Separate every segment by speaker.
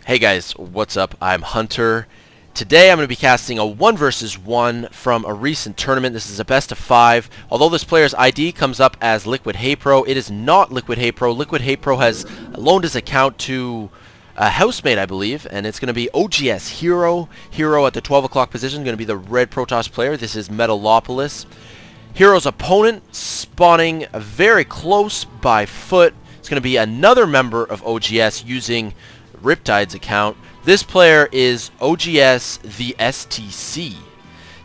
Speaker 1: Hey guys, what's up? I'm Hunter. Today I'm going to be casting a 1 versus 1 from a recent tournament. This is a best of 5. Although this player's ID comes up as Liquid.HerO, it is not Liquid.HerO. Liquid.HerO has loaned his account to a housemate, I believe, and it's going to be oGs.HerO. HerO at the 12 o'clock position, going to be the red Protoss player. This is Metalopolis. HerO's opponent spawning very close by foot. It's going to be another member of oGs using Riptide's account. This player is oGs.TheStC.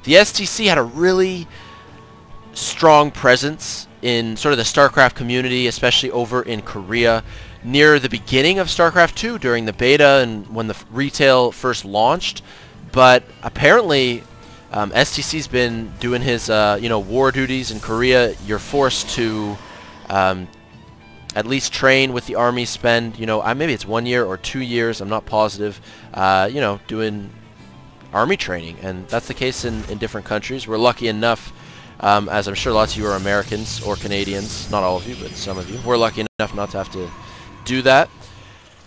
Speaker 1: The STC had a really strong presence in sort of the Starcraft community, especially over in Korea, near the beginning of Starcraft 2 during the beta and when the retail first launched. But apparently STC's been doing his war duties in Korea. You're forced to at least train with the army, spend, maybe it's 1 year or 2 years, I'm not positive, doing army training. And that's the case in different countries. We're lucky enough, as I'm sure lots of you are Americans or Canadians, not all of you, but some of you, we're lucky enough not to have to do that.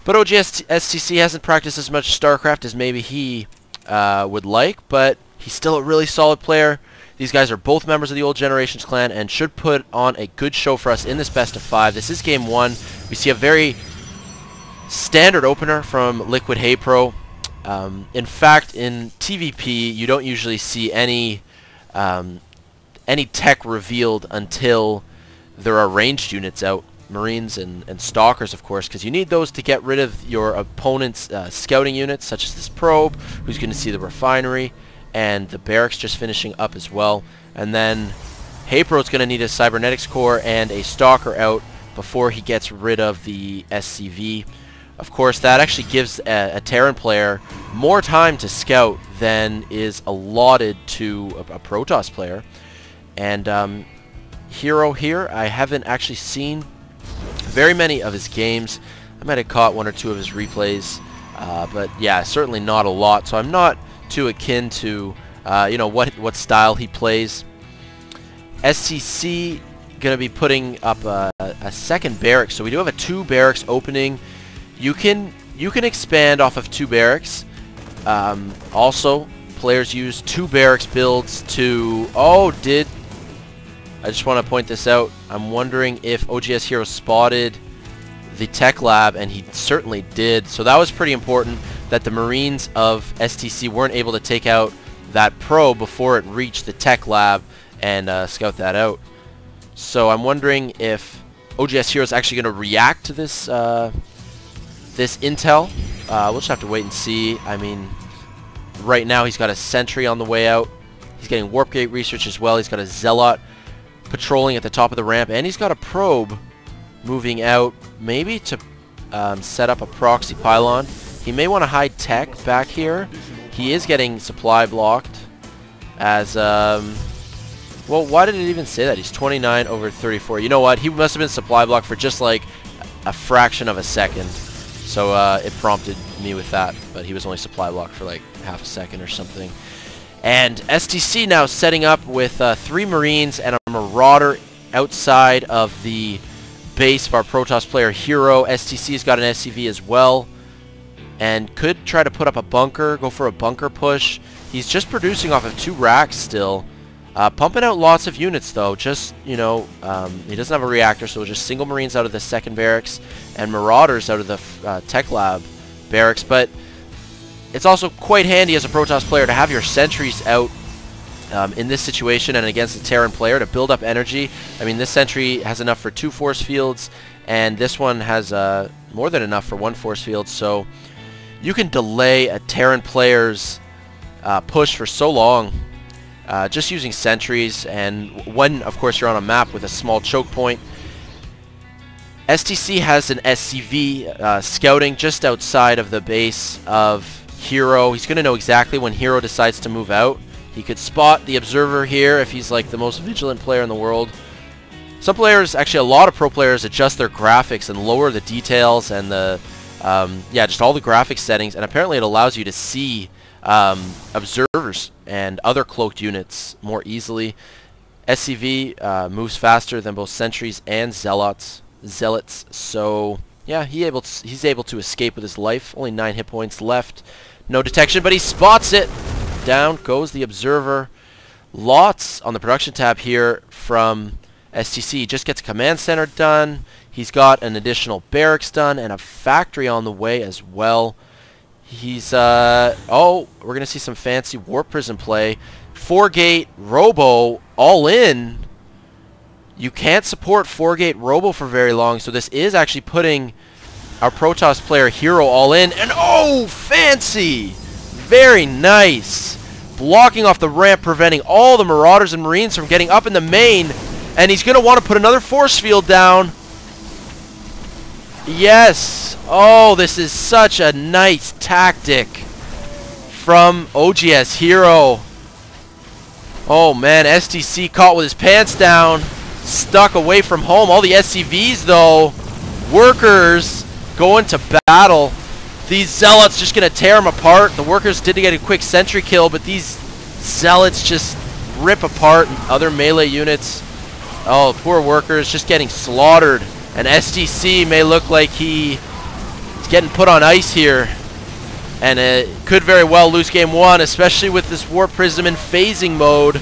Speaker 1: But oGs.TheStC hasn't practiced as much StarCraft as maybe he would like, but he's still a really solid player. These guys are both members of the Old Generations clan and should put on a good show for us in this best of 5. This is game 1. We see a very standard opener from Liquid.HerO. In fact, in TVP, you don't usually see any tech revealed until there are ranged units out. Marines and Stalkers, of course, because you need those to get rid of your opponent's scouting units, such as this probe, who's going to see the refinery, and the barracks just finishing up as well. And then HerO's going to need a cybernetics core and a stalker out before he gets rid of the SCV. Of course, that actually gives a Terran player more time to scout than is allotted to a Protoss player. And HerO here, I haven't actually seen very many of his games. I might have caught 1 or 2 of his replays, but yeah, certainly not a lot. So I'm not too akin to what style he plays. STC gonna be putting up a second barracks, so we do have a 2 barracks opening. You can expand off of 2 barracks. Also, players use 2 barracks builds to I just want to point this out. I'm wondering if oGs.HerO spotted the tech lab, and he certainly did. So that was pretty important that the Marines of STC weren't able to take out that probe before it reached the tech lab and scout that out. So I'm wondering if oGs.HerO is actually going to react to this this intel. We'll just have to wait and see. I mean, right now he's got a sentry on the way out. He's getting warp gate research as well. He's got a zealot patrolling at the top of the ramp, and he's got a probe moving out, maybe to set up a proxy pylon. He may want to hide tech back here. He is getting supply blocked as, well, why did it even say that? He's 29 over 34. You know what? He must have been supply blocked for just like a fraction of a second. So it prompted me with that, but he was only supply blocked for like half a second or something. And STC now setting up with 3 Marines and a Marauder outside of the base of our Protoss player HerO. STC's got an SCV as well, and could try to put up a bunker, go for a bunker push. He's just producing off of 2 racks still. Pumping out lots of units though, just, he doesn't have a reactor, so just single Marines out of the second barracks and Marauders out of the Tech Lab barracks. But it's also quite handy as a Protoss player to have your sentries out in this situation and against a Terran player to build up energy. I mean, this sentry has enough for 2 force fields, and this one has more than enough for 1 force field, so you can delay a Terran player's push for so long just using sentries, and when, of course, you're on a map with a small choke point. STC has an SCV scouting just outside of the base of HerO. He's going to know exactly when HerO decides to move out. He could spot the observer here if he's like the most vigilant player in the world. Some players, actually a lot of pro players, adjust their graphics and lower the details and the just all the graphics settings, and apparently it allows you to see observers and other cloaked units more easily. SCV moves faster than both sentries and zealots, so Yeah, he's able to escape with his life. Only 9 hit points left. No detection, but he spots it. Down goes the observer. Lots on the production tab here from STC. Just gets a command center done. He's got an additional barracks done and a factory on the way as well. He's oh, we're gonna see some fancy warp prism play. 4-gate robo all in. You can't support 4-gate robo for very long, so this is actually putting our Protoss player HerO all in. And oh, fancy! Very nice. Blocking off the ramp, preventing all the Marauders and Marines from getting up in the main. And he's going to want to put another force field down. Yes. Oh, this is such a nice tactic from oGs.HerO. Oh, man, STC caught with his pants down. Stuck away from home. All the SCVs, though. Workers going to battle. These Zealots just going to tear them apart. The Workers did get a quick sentry kill, but these Zealots just rip apart other melee units. Oh, poor Workers just getting slaughtered. And STC may look like he's getting put on ice here. And it could very well lose game 1, especially with this Warp Prism in phasing mode.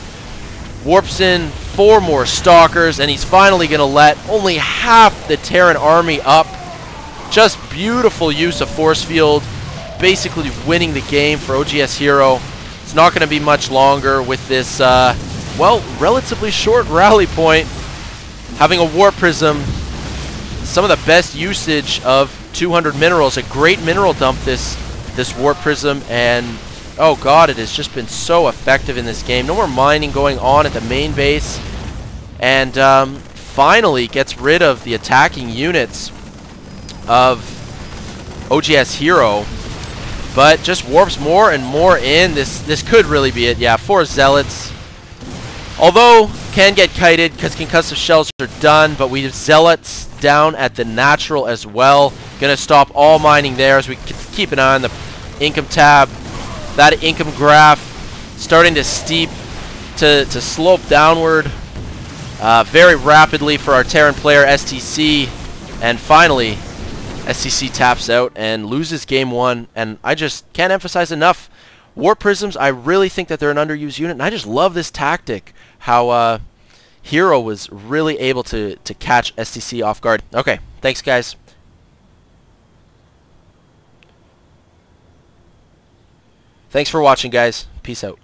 Speaker 1: Warps in 4 more Stalkers, and he's finally going to let only half the Terran army up. Just beautiful use of force field, basically winning the game for oGs.HerO. It's not going to be much longer with this, well, relatively short rally point. Having a Warp Prism, some of the best usage of 200 minerals, a great mineral dump this Warp Prism, and oh god, it has just been so effective in this game. No more mining going on at the main base. And finally gets rid of the attacking units of oGs.HerO. But just warps more and more in. This could really be it. Yeah, 4 Zealots. Although, can get kited because concussive shells are done. But we have Zealots down at the natural as well. Gonna stop all mining there as we keep an eye on the income tab. That income graph starting to steep, to slope downward very rapidly for our Terran player STC. And finally, STC taps out and loses game 1. And I just can't emphasize enough, Warp Prisms, I really think that they're an underused unit. And I just love this tactic, how HerO was really able to catch STC off guard. Okay, thanks guys. Thanks for watching, guys. Peace out.